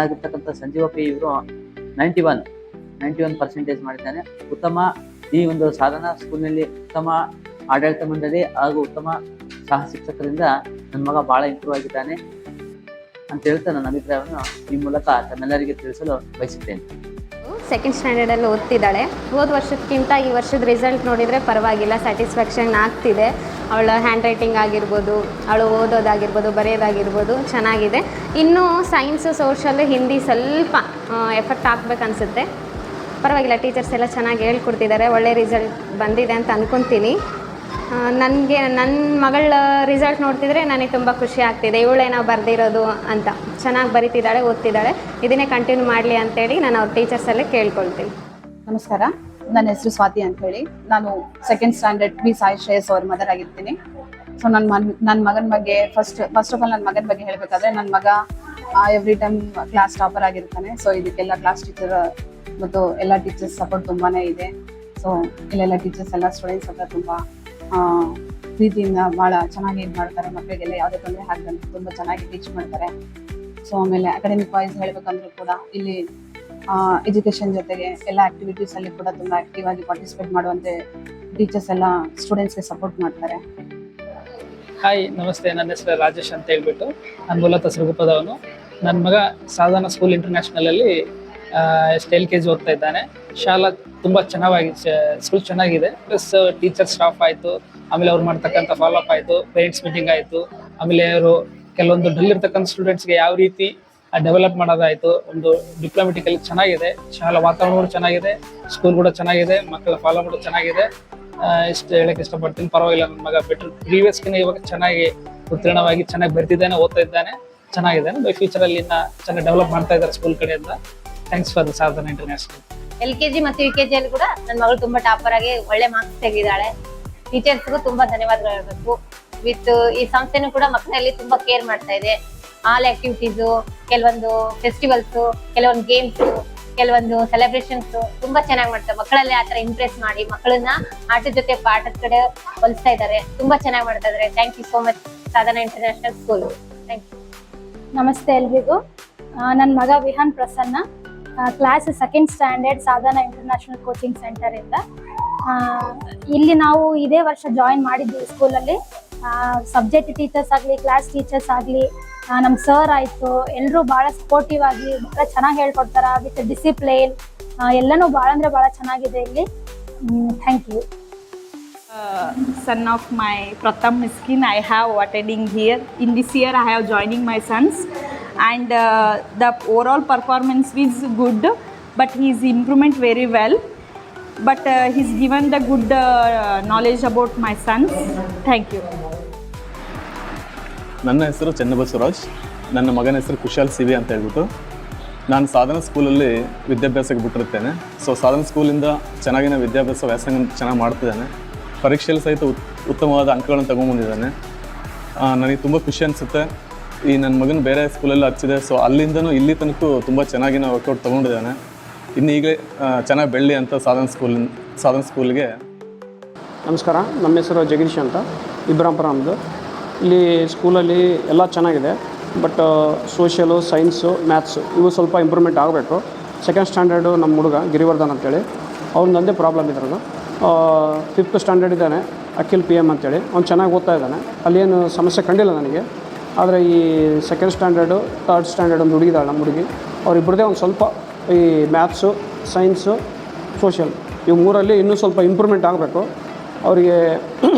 ಆಗಿರ್ತಕ್ಕಂಥ ಸಂಜೀವ ಪಿ ಇವರು 91% ಮಾಡಿದ್ದಾನೆ. ಉತ್ತಮ ಈ ಒಂದು ಸಾಧನಾ ಸ್ಕೂಲ್ನಲ್ಲಿ ಉತ್ತಮ ಆಡಳಿತ ಮಂಡಳಿ ಹಾಗೂ ಉತ್ತಮ ಸಹ ಶಿಕ್ಷಕರಿಂದ ನನ್ನ ಮಗ ಬಹಳ ಇಂಪ್ರೂವ್ ಆಗಿದ್ದಾನೆ ಅಂತ ಹೇಳ್ತಾ ನನ್ನ ಅಭಿಪ್ರಾಯವನ್ನು ಈ ಮೂಲಕ ತಮ್ಮೆಲ್ಲರಿಗೆ ತಿಳಿಸಲು ಬಯಸುತ್ತೇನೆ. ಸೆಕೆಂಡ್ ಸ್ಟ್ಯಾಂಡರ್ಡಲ್ಲಿ ಓದ್ತಿದ್ದಾಳೆ. ಹೋದ ವರ್ಷಕ್ಕಿಂತ ಈ ವರ್ಷದ ರಿಸಲ್ಟ್ ನೋಡಿದರೆ ಪರವಾಗಿಲ್ಲ, ಸ್ಯಾಟಿಸ್ಫ್ಯಾಕ್ಷನ್ ಆಗ್ತಿದೆ. ಅವಳ ಹ್ಯಾಂಡ್ ರೈಟಿಂಗ್ ಆಗಿರ್ಬೋದು, ಅವಳು ಓದೋದಾಗಿರ್ಬೋದು, ಬರೆಯೋದಾಗಿರ್ಬೋದು ಚೆನ್ನಾಗಿದೆ. ಇನ್ನೂ ಸೈನ್ಸು, ಸೋಷಲ್, ಹಿಂದಿ ಸ್ವಲ್ಪ ಎಫೆಕ್ಟ್ ಹಾಕ್ಬೇಕನ್ಸುತ್ತೆ. ಪರವಾಗಿಲ್ಲ, ಟೀಚರ್ಸ್ ಎಲ್ಲ ಚೆನ್ನಾಗಿ ಹೇಳ್ಕೊಡ್ತಿದ್ದಾರೆ. ಒಳ್ಳೆ ರಿಸಲ್ಟ್ ಬಂದಿದೆ ಅಂತ ಅಂದ್ಕೊತೀನಿ. ನನಗೆ ನನ್ನ ಮಗಳ ರಿಸಲ್ಟ್ ನೋಡ್ತಿದ್ರೆ ನನಗೆ ತುಂಬ ಖುಷಿ ಆಗ್ತಿದೆ. ಇವಳೇನೋ ಬರೆದಿರೋದು ಅಂತ. ಚೆನ್ನಾಗಿ ಬರೀತಿದ್ದಾಳೆ, ಓದ್ತಿದ್ದಾಳೆ. ಇದನ್ನೇ ಕಂಟಿನ್ಯೂ ಮಾಡಲಿ ಅಂತೇಳಿ ನಾನು ಅವ್ರ ಟೀಚರ್ಸಲ್ಲೇ ಕೇಳ್ಕೊಳ್ತೀನಿ. ನಮಸ್ಕಾರ, ನನ್ನ ಹೆಸರು ಸ್ವಾತಿ ಅಂಥೇಳಿ. ನಾನು second standard B Sai Shreyas ಅವ್ರ ಮದರ್ ಆಗಿರ್ತೀನಿ. ಸೊ ನನ್ನ ಮಗನ ಬಗ್ಗೆ ಫಸ್ಟ್ ಆಫ್ ಆಲ್ ನನ್ನ ಮಗನ ಬಗ್ಗೆ ಹೇಳಬೇಕಾದ್ರೆ, ನನ್ನ ಮಗ ಎವ್ರಿ ಟೈಮ್ ಕ್ಲಾಸ್ ಟಾಪರ್ ಆಗಿರ್ತಾನೆ. ಸೊ ಇದಕ್ಕೆಲ್ಲ ಕ್ಲಾಸ್ ಟೀಚರ್ ಮತ್ತು ಎಲ್ಲ ಟೀಚರ್ಸ್ ಸಪೋರ್ಟ್ ತುಂಬಾ ಇದೆ. ಸೊ ಇಲ್ಲೆಲ್ಲ ಟೀಚರ್ಸ್ ಎಲ್ಲ ಸ್ಟೂಡೆಂಟ್ಸ್ ಹತ್ರ ತುಂಬ ಪ್ರೀತಿಯಿಂದ ಭಾಳ ಚೆನ್ನಾಗಿ ಇದು ಮಾಡ್ತಾರೆ. ಮಕ್ಕಳಿಗೆಲ್ಲ ಯಾವುದೇ ತೊಂದರೆ ಆಗದಂತೆ ತುಂಬ ಚೆನ್ನಾಗಿ ಟೀಚ್ ಮಾಡ್ತಾರೆ. ಸೊ ಆಮೇಲೆ ಅಕಾಡೆಮಿಕ್ ವೈಸ್ ಹೇಳಬೇಕಂದ್ರೂ ಕೂಡ ಇಲ್ಲಿ ಎಜುಕೇಷನ್ ಜೊತೆಗೆ ಎಲ್ಲ ಆ್ಯಕ್ಟಿವಿಟೀಸಲ್ಲಿ ಕೂಡ ತುಂಬ ಆ್ಯಕ್ಟಿವ್ ಆಗಿ ಪಾರ್ಟಿಸಿಪೇಟ್ ಮಾಡುವಂತೆ ಟೀಚರ್ಸ್ ಎಲ್ಲ ಸ್ಟೂಡೆಂಟ್ಸ್ಗೆ ಸಪೋರ್ಟ್ ಮಾಡ್ತಾರೆ. ಹಾಯ್, ನಮಸ್ತೆ. ನನ್ನ ಹೆಸರು ರಾಜೇಶ್ ಅಂತ ಹೇಳ್ಬಿಟ್ಟು, ನಾನು ಮೂಲತಃ ಸಿರುಗುಪ್ಪದವನು. ನನ್ನ ಮಗ ಸಾಧನಾ ಸ್ಕೂಲ್ ಇಂಟರ್ನ್ಯಾಷನಲಲ್ಲಿ LKG ಓದ್ತಾ ಇದ್ದಾನೆ. ಶಾಲಾ ತುಂಬ ಚೆನ್ನಾಗಿ ಸ್ಕೂಲ್ ಚೆನ್ನಾಗಿದೆ. ಪ್ಲಸ್ ಟೀಚರ್ ಸ್ಟಾಫ್ ಆಯಿತು, ಆಮೇಲೆ ಅವ್ರು ಮಾಡ್ತಕ್ಕಂಥ ಫಾಲೋಅಪ್ ಆಯಿತು, ಪೇರೆಂಟ್ಸ್ ಮೀಟಿಂಗ್ ಆಯಿತು, ಆಮೇಲೆ ಅವರು ಕೆಲವೊಂದು ಡಲ್ ಇರ್ತಕ್ಕಂಥ ಸ್ಟೂಡೆಂಟ್ಸ್ಗೆ ಯಾವ ರೀತಿ ಡೆವಲಪ್ ಮಾಡೋದಾಯಿತು. ಒಂದು ಡಿಪ್ಲೊಮೆಟಿಕಲಿ ಚೆನ್ನಾಗಿದೆ. ಶಾಲಾ ವಾತಾವರಣ ಕೂಡ ಚೆನ್ನಾಗಿದೆ, ಸ್ಕೂಲ್ ಕೂಡ ಚೆನ್ನಾಗಿದೆ, ಮಕ್ಕಳ ಫಾಲೋ ಕೂಡ ಚೆನ್ನಾಗಿದೆ. ಇಷ್ಟು ಹೇಳಕ್ಕೆ ಇಷ್ಟಪಡ್ತೀನಿ. ಪರವಾಗಿಲ್ಲ, ನನ್ನ ಮಗ ಬೆಟರ್ ಪ್ರೀವಿಯಸ್ಗಿನ ಇವಾಗ ಚೆನ್ನಾಗಿ ಉತ್ತೀರ್ಣವಾಗಿ ಚೆನ್ನಾಗಿ ಬರ್ತಿದ್ದಾನೆ, ಓದ್ತಾ ಇದ್ದಾನೆ, ಚೆನ್ನಾಗಿದ್ದಾನೆ. ಬೈ ಫ್ಯೂಚರಲ್ಲಿ ಇನ್ನು ಚೆನ್ನಾಗಿ ಡೆವಲಪ್ ಮಾಡ್ತಾ ಇದ್ದಾರೆ ಸ್ಕೂಲ್ ಕಡೆಯಿಂದ. Thanks for Sadhana international. LKG ಮತ್ತು UKG ಅಲ್ಲಿ ಕೂಡ ನನ್ನ ಮಗಳು ತುಂಬಾ ಟಾಪರ್ ಆಗಿ ಒಳ್ಳೆ ಮಾರ್ಕ್ಸ್ ತೆಗೆದಿದ್ದಾಳೆ. ಟೀಚರ್ಸ್ಗೂ ತುಂಬಾ ಧನ್ಯವಾದಗಳು ಹೇಳ್ಬೇಕು. ವಿತ್ ಈ ಸಂಸ್ಥೆನೂ ಕೂಡ ಮಕ್ಕಳಲ್ಲಿ ತುಂಬಾ ಕೇರ್ ಮಾಡ್ತಾ ಇದೆ. ಆಲ್ ಆಕ್ಟಿವಿಟೀಸು, ಕೆಲವೊಂದು ಫೆಸ್ಟಿವಲ್ಸ್, ಕೆಲವೊಂದು ಗೇಮ್ಸ್, ಕೆಲವೊಂದು ಸೆಲೆಬ್ರೇಷನ್ಸ್ ತುಂಬಾ ಚೆನ್ನಾಗಿ ಮಾಡ್ತಾರೆ. ಮಕ್ಕಳಲ್ಲಿ ಆತರ ಇಂಪ್ರೆಸ್ ಮಾಡಿ ಮಕ್ಕಳನ್ನ ಆಟದ ಜೊತೆ ಪಾಠದ ಕಡೆ ಹೊಲಿಸ್ತಾ ಇದ್ದಾರೆ. ತುಂಬಾ ಚೆನ್ನಾಗಿ ಮಾಡ್ತಾ ಇದ್ದಾರೆ. Thank you so much Sadhana international school. Thank you. ನಮಸ್ತೆ ಎಲ್ರಿಗೂ. ನನ್ನ ಮಗ Vihaan Prasanna, class second standard Sadhana international coaching ಸೆಂಟರಿಂದ. ಇಲ್ಲಿ ನಾವು ಇದೇ ವರ್ಷ ಜಾಯಿನ್ ಮಾಡಿದ್ದೀವಿ ಸ್ಕೂಲಲ್ಲಿ. ಸಬ್ಜೆಕ್ಟ್ ಟೀಚರ್ಸ್ ಆಗಲಿ, ಕ್ಲಾಸ್ ಟೀಚರ್ಸ್ ಆಗಲಿ, ನಮ್ಮ ಸರ್ ಆಯಿತು, ಎಲ್ಲರೂ ಭಾಳ ಸಪೋರ್ಟಿವ್ ಆಗಿ ಭಾಳ ಚೆನ್ನಾಗಿ ಹೇಳ್ಕೊಡ್ತಾರೆ. ವಿತ್ ಡಿಸಿಪ್ಲೈನ್ ಎಲ್ಲನೂ ಭಾಳ ಅಂದರೆ ಭಾಳ ಚೆನ್ನಾಗಿದೆ ಇಲ್ಲಿ. Thank you. Son of my Pratham Miskin, I have attending here. In this year I have joining my sons, and the overall performance is good, but he is improvement very well, but he's given the good knowledge about my sons. Thank you. ನನ್ನ ಹೆಸರು ಚನ್ನಬಸವರಾಜ್. ನನ್ನ ಮಗನ ಹೆಸರು Kushal C V ಅಂತ ಹೇಳ್ಬಿಟ್ಟು. ನಾನು ಸಾಧನಾ ಸ್ಕೂಲಲ್ಲಿ ವಿದ್ಯಾಭ್ಯಾಸಕ್ಕೆ ಬಿಟ್ಟಿರ್ತೇನೆ. ಸೊ ಸಾಧನಾ ಸ್ಕೂಲಿಂದ ಚೆನ್ನಾಗಿನ ವಿದ್ಯಾಭ್ಯಾಸ ವ್ಯಾಸಂಗ ಚೆನ್ನಾಗಿ ಮಾಡ್ತಿದ್ದಾನೆ. ಪರೀಕ್ಷೆಯಲ್ಲಿ ಸಹಿತ ಉತ್ತಮವಾದ ಅಂಕಗಳನ್ನು ತೊಗೊಂಬಂದಿದ್ದಾನೆ. ನನಗೆ ತುಂಬ ಖುಷಿ ಅನಿಸುತ್ತೆ. ಈ ನನ್ನ ಮಗನ ಬೇರೆ ಸ್ಕೂಲಲ್ಲಿ ಹಚ್ಚಿದೆ. ಸೊ ಅಲ್ಲಿಂದನೂ ಇಲ್ಲಿ ತನಕ ತುಂಬ ಚೆನ್ನಾಗಿನ ವರ್ಕೌಟ್ ತೊಗೊಂಡಿದ್ದಾನೆ. ಇನ್ನು ಈಗಲೇ ಚೆನ್ನಾಗಿ ಬೆಳ್ಳಿ ಅಂತ ಸಾಧನಾ ಸ್ಕೂಲ್ಗೆ. ನಮಸ್ಕಾರ, ನಮ್ಮ ಹೆಸರು ಜಗದೀಶ್ ಅಂತ, ಇಬ್ರಾಂಪುರ ನಮ್ಮದು. ಇಲ್ಲಿ ಸ್ಕೂಲಲ್ಲಿ ಎಲ್ಲ ಚೆನ್ನಾಗಿದೆ, ಬಟ್ ಸೋಷಿಯಲು, ಸೈನ್ಸು, ಮ್ಯಾಥ್ಸು ಇವು ಸ್ವಲ್ಪ ಇಂಪ್ರೂವ್ಮೆಂಟ್ ಆಗಬೇಕು. ಸೆಕೆಂಡ್ ಸ್ಟ್ಯಾಂಡರ್ಡು ನಮ್ಮ ಹುಡುಗ ಗಿರಿವರ್ಧನ್ ಅಂತೇಳಿ, ಅವ್ನದ್ದೇ ಪ್ರಾಬ್ಲಮ್ ಇದ್ರದ್ದು. 5th ಸ್ಟ್ಯಾಂಡರ್ಡ್ ಇದ್ದಾನೆ, ಅಖಿಲ್ PM ಅಂತೇಳಿ. ಅವ್ನು ಚೆನ್ನಾಗಿ ಓದ್ತಾ ಇದ್ದಾನೆ, ಅಲ್ಲೇನು ಸಮಸ್ಯೆ ಕಂಡಿಲ್ಲ ನನಗೆ. ಆದರೆ ಈ ಸೆಕೆಂಡ್ ಸ್ಟ್ಯಾಂಡರ್ಡು, 3rd ಸ್ಟ್ಯಾಂಡರ್ಡ್ ಒಂದು ಹುಡುಗಿದ್ದಾಳೆ ನಮ್ಮ ಹುಡುಗಿ. ಅವರಿಬ್ಬರದೇ ಒಂದು ಸ್ವಲ್ಪ ಈ ಮ್ಯಾಥ್ಸು, ಸೈನ್ಸು, ಸೋಷಿಯಲ್ ಇವು ಮೂರಲ್ಲಿ ಇನ್ನೂ ಸ್ವಲ್ಪ ಇಂಪ್ರೂವ್ಮೆಂಟ್ ಆಗಬೇಕು. ಅವರಿಗೆ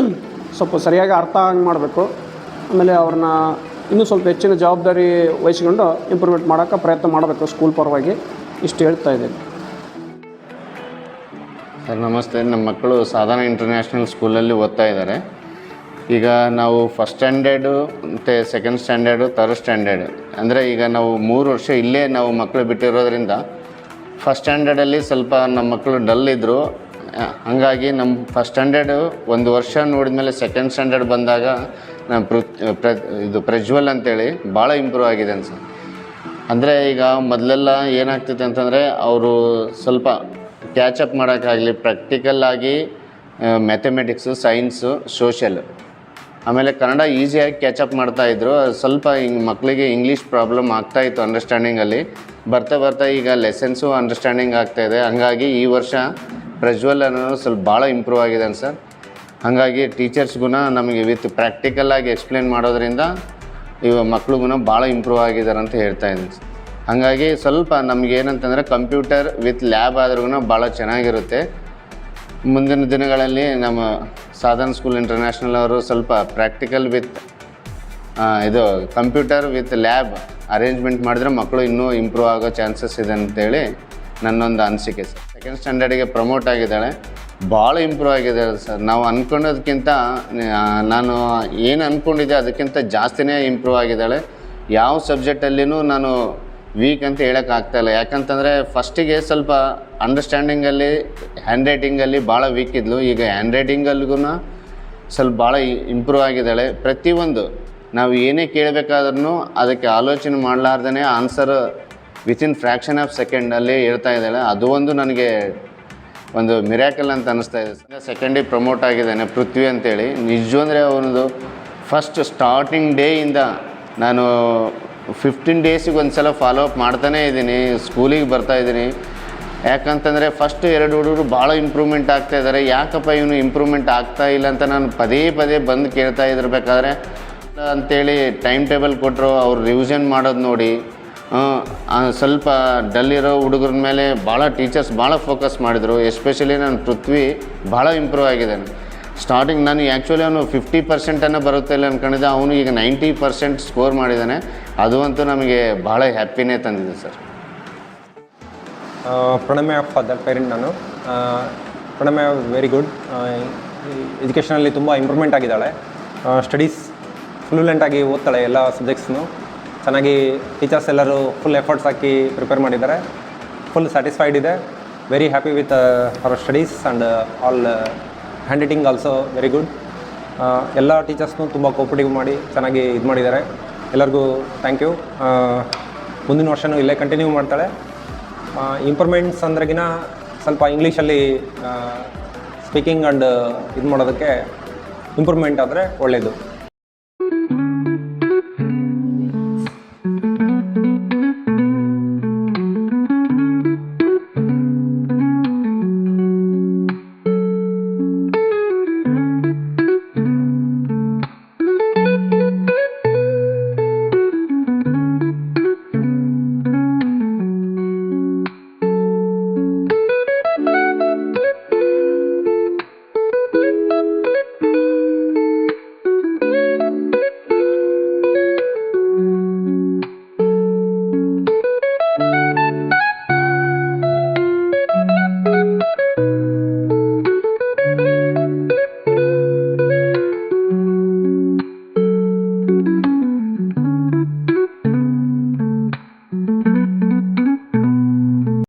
ಸ್ವಲ್ಪ ಸರಿಯಾಗಿ ಅರ್ಥ ಆಗಿ ಮಾಡಬೇಕು. ಆಮೇಲೆ ಅವ್ರನ್ನ ಇನ್ನೂ ಸ್ವಲ್ಪ ಹೆಚ್ಚಿನ ಜವಾಬ್ದಾರಿ ವಹಿಸ್ಕೊಂಡು ಇಂಪ್ರೂವ್ಮೆಂಟ್ ಮಾಡೋಕ್ಕೆ ಪ್ರಯತ್ನ ಮಾಡಬೇಕು ಸ್ಕೂಲ್ ಪರವಾಗಿ. ಇಷ್ಟು ಹೇಳ್ತಾ ಇದ್ದೀನಿ. ಸರ್ ನಮಸ್ತೆ. ನಮ್ಮ ಮಕ್ಕಳು ಸಾಧನಾ ಇಂಟರ್ನ್ಯಾಷನಲ್ ಸ್ಕೂಲಲ್ಲಿ ಓದ್ತಾ ಇದ್ದಾರೆ. ಈಗ ನಾವು 1st ಸ್ಟ್ಯಾಂಡರ್ಡು ಮತ್ತು 2nd ಸ್ಟ್ಯಾಂಡರ್ಡು, 3rd ಸ್ಟ್ಯಾಂಡರ್ಡ್ ಅಂದರೆ ಈಗ ನಾವು 3 ವರ್ಷ ಇಲ್ಲೇ ನಾವು ಮಕ್ಕಳು ಬಿಟ್ಟಿರೋದ್ರಿಂದ 1st ಸ್ಟ್ಯಾಂಡರ್ಡಲ್ಲಿ ಸ್ವಲ್ಪ ನಮ್ಮ ಮಕ್ಕಳು ಡಲ್ ಇದ್ದರು. ಹಾಗಾಗಿ ನಮ್ಮ 1st ಸ್ಟ್ಯಾಂಡರ್ಡು ಒಂದು ವರ್ಷ ನೋಡಿದ್ಮೇಲೆ 2nd ಸ್ಟ್ಯಾಂಡರ್ಡ್ ಬಂದಾಗ ನಮ್ಮ ಪ್ರಜ್ವಲ್ ಅಂತೇಳಿ ಭಾಳ ಇಂಪ್ರೂವ್ ಆಗಿದೆ ಸರ್. ಅಂದರೆ ಈಗ ಮೊದಲೆಲ್ಲ ಏನಾಗ್ತಿದೆ ಅಂತಂದರೆ ಅವರು ಸ್ವಲ್ಪ ಕ್ಯಾಚಪ್ ಮಾಡೋಕ್ಕಾಗಲಿ ಪ್ರಾಕ್ಟಿಕಲ್ ಆಗಿ ಮ್ಯಾಥಮೆಟಿಕ್ಸು, ಸೈನ್ಸು, ಸೋಷಿಯಲ್ ಆಮೇಲೆ ಕನ್ನಡ ಈಸಿಯಾಗಿ ಕ್ಯಾಚಪ್ ಮಾಡ್ತಾಯಿದ್ರು. ಸ್ವಲ್ಪ ಹಿಂಗೆ ಮಕ್ಕಳಿಗೆ ಇಂಗ್ಲೀಷ್ ಪ್ರಾಬ್ಲಮ್ ಆಗ್ತಾಯಿತ್ತು ಅಂಡರ್ಸ್ಟ್ಯಾಂಡಿಂಗಲ್ಲಿ. ಬರ್ತಾ ಈಗ ಲೆಸನ್ಸು ಅಂಡರ್ಸ್ಟ್ಯಾಂಡಿಂಗ್ ಆಗ್ತಾಯಿದೆ. ಹಾಗಾಗಿ ಈ ವರ್ಷ ಪ್ರಜ್ವಲ್ ಅನ್ನೋದು ಸ್ವಲ್ಪ ಭಾಳ ಇಂಪ್ರೂವ್ ಆಗಿದ್ದಾನೆ ಸರ್. ಹಾಗಾಗಿ ಟೀಚರ್ಸ್ಗೂ ನಮಗೆ ವಿತ್ ಪ್ರಾಕ್ಟಿಕಲಾಗಿ ಎಕ್ಸ್ಪ್ಲೇನ್ ಮಾಡೋದ್ರಿಂದ ಮಕ್ಳಿಗೂ ಭಾಳ ಇಂಪ್ರೂವ್ ಆಗಿದ್ದಾರೆ ಅಂತ ಹೇಳ್ತಾ ಇದ್ದೀನಿ ಸರ್. ಹಾಗಾಗಿ ಸ್ವಲ್ಪ ನಮ್ಗೆ ಏನಂತಂದರೆ ಕಂಪ್ಯೂಟರ್ ವಿತ್ ಲ್ಯಾಬ್ ಆದ್ರೂ ಭಾಳ ಚೆನ್ನಾಗಿರುತ್ತೆ. ಮುಂದಿನ ದಿನಗಳಲ್ಲಿ ನಮ್ಮ ಸಾಧನ ಸ್ಕೂಲ್ ಇಂಟರ್ನ್ಯಾಷನಲ್ ಅವರು ಸ್ವಲ್ಪ ಪ್ರಾಕ್ಟಿಕಲ್ ವಿತ್ ಇದು ಕಂಪ್ಯೂಟರ್ ವಿತ್ ಲ್ಯಾಬ್ ಅರೇಂಜ್ಮೆಂಟ್ ಮಾಡಿದ್ರೆ ಮಕ್ಕಳು ಇನ್ನೂ ಇಂಪ್ರೂವ್ ಆಗೋ ಚಾನ್ಸಸ್ ಇದೆ ಅಂತೇಳಿ ನನ್ನೊಂದು ಅನಿಸಿಕೆ ಸರ್. ಸೆಕೆಂಡ್ ಸ್ಟ್ಯಾಂಡರ್ಡಿಗೆ ಪ್ರಮೋಟ್ ಆಗಿದ್ದಾಳೆ, ಭಾಳ ಇಂಪ್ರೂವ್ ಆಗಿದ್ದಾಳೆ ಸರ್. ನಾವು ಅಂದ್ಕೊಂಡೋದಕ್ಕಿಂತ ನಾನು ಏನು ಅಂದ್ಕೊಂಡಿದ್ದೆ ಅದಕ್ಕಿಂತ ಜಾಸ್ತಿನೇ ಇಂಪ್ರೂವ್ ಆಗಿದ್ದಾಳೆ. ಯಾವ ಸಬ್ಜೆಕ್ಟಲ್ಲಿನೂ ನಾನು ವೀಕ್ ಅಂತ ಹೇಳೋಕ್ಕಾಗ್ತಾಯಿಲ್ಲ. ಯಾಕಂತಂದರೆ ಫಸ್ಟಿಗೆ ಸ್ವಲ್ಪ ಅಂಡರ್ಸ್ಟ್ಯಾಂಡಿಂಗಲ್ಲಿ ಹ್ಯಾಂಡ್ ರೈಟಿಂಗಲ್ಲಿ ಭಾಳ ವೀಕ್ ಇದ್ಲು. ಈಗ ಹ್ಯಾಂಡ್ ರೈಟಿಂಗಲ್ಗೂ ಸ್ವಲ್ಪ ಭಾಳ ಇಂಪ್ರೂವ್ ಆಗಿದ್ದಾಳೆ. ಪ್ರತಿಯೊಂದು ನಾವು ಏನೇ ಕೇಳಬೇಕಾದ್ರೂ ಅದಕ್ಕೆ ಆಲೋಚನೆ ಮಾಡಲಾರ್ದೇ ಆನ್ಸರ್ ವಿತಿನ್ ಫ್ರ್ಯಾಕ್ಷನ್ ಆಫ್ ಸೆಕೆಂಡಲ್ಲಿ ಹೇಳ್ತಾ ಇದ್ದಾಳೆ. ಅದು ಒಂದು ನನಗೆ ಒಂದು ಮಿರಾಕಲ್ ಅಂತ ಅನ್ನಿಸ್ತಾ ಇದೆ. ಸೆಕೆಂಡಿಗೆ ಪ್ರಮೋಟ್ ಆಗಿದ್ದಾನೆ ಪೃಥ್ವಿ ಅಂತೇಳಿ. ನಿಜ ಅಂದರೆ ಅವನದು ಫಸ್ಟ್ ಸ್ಟಾರ್ಟಿಂಗ್ ಡೇಯಿಂದ ನಾನು 15 ಡೇಸಿಗೆ ಒಂದು ಸಲ ಫಾಲೋ ಅಪ್ ಮಾಡ್ತಾನೇ ಇದ್ದೀನಿ. ಸ್ಕೂಲಿಗೆ ಬರ್ತಾಯಿದ್ದೀನಿ. ಯಾಕಂತಂದರೆ ಫಸ್ಟ್ 2 ಹುಡುಗರು ಭಾಳ ಇಂಪ್ರೂವ್ಮೆಂಟ್ ಆಗ್ತಾಯಿದ್ದಾರೆ. ಯಾಕಪ್ಪ ಇವನು ಇಂಪ್ರೂವ್ಮೆಂಟ್ ಆಗ್ತಾಯಿಲ್ಲ ಅಂತ ನಾನು ಪದೇ ಬಂದು ಕೇಳ್ತಾ ಇದ್ದಿರ್ಬೇಕಾದ್ರೆ ಅಂಥೇಳಿ ಟೈಮ್ ಟೇಬಲ್ ಕೊಟ್ಟರು. ಅವ್ರು ರಿವಿಷನ್ ಮಾಡೋದು ನೋಡಿ ಸ್ವಲ್ಪ ಡಲ್ ಇರೋ ಹುಡುಗರ ಮೇಲೆ ಭಾಳ ಟೀಚರ್ಸ್ ಭಾಳ ಫೋಕಸ್ ಮಾಡಿದರು. ಎಸ್ಪೆಷಲಿ ನಾನು ಪೃಥ್ವಿ ಭಾಳ ಇಂಪ್ರೂವ್ ಆಗಿದ್ದಾನೆ. ಸ್ಟಾರ್ಟಿಂಗ್ ನಾನು ಆ್ಯಕ್ಚುಲಿ ಅವನು 50% ಬರುತ್ತೆ ಇಲ್ಲ ಅಂದ್ಕೊಂಡಿದ್ದೆ. ಅವನು ಈಗ 90% ಸ್ಕೋರ್ ಮಾಡಿದ್ದಾನೆ. ಅದು ಅಂತೂ ನಮಗೆ ಭಾಳ ಹ್ಯಾಪಿನೇ ತಂದಿದೆ ಸರ್. ಪ್ರಣಮ್ಯ ಫಾದರ್ ಪೇರೆಂಟ್ ನಾನು. Pranamya very good. ಎಜುಕೇಷನಲ್ಲಿ ತುಂಬ ಇಂಪ್ರೂವ್ಮೆಂಟ್ ಆಗಿದ್ದಾಳೆ. ಸ್ಟಡೀಸ್ ಫ್ಲೂಯೆಂಟಾಗಿ ಓದ್ತಾಳೆ. ಎಲ್ಲ ಸಬ್ಜೆಕ್ಟ್ಸ್ನು ಚೆನ್ನಾಗಿ ಟೀಚರ್ಸ್ ಎಲ್ಲರೂ ಫುಲ್ ಎಫರ್ಟ್ಸ್ ಹಾಕಿ ಪ್ರಿಪೇರ್ ಮಾಡಿದ್ದಾರೆ. ಫುಲ್ ಸ್ಯಾಟಿಸ್ಫೈಡ್ ಇದೆ. Very happy with our studies and all hand writing also very good. ಎಲ್ಲ ಟೀಚರ್ಸ್ನು ತುಂಬ ಕೋಪರೇಟಿವ್ ಮಾಡಿ ಚೆನ್ನಾಗಿ ಇದು ಮಾಡಿದ್ದಾರೆ. ಎಲ್ಲರಿಗೂ ಥ್ಯಾಂಕ್ ಯು. ಮುಂದಿನ ವರ್ಷವೂ ಇಲ್ಲೇ ಕಂಟಿನ್ಯೂ ಮಾಡ್ತಾಳೆ. ಇಂಪ್ರೂವ್ಮೆಂಟ್ಸ್ ಅಂದ್ರೆಗಿನ ಸ್ವಲ್ಪ ಇಂಗ್ಲೀಷಲ್ಲಿ ಸ್ಪೀಕಿಂಗ್ ಆ್ಯಂಡ್ ಇದು ಮಾಡೋದಕ್ಕೆ ಇಂಪ್ರೂವ್ಮೆಂಟ್ ಆದರೆ ಒಳ್ಳೆಯದು.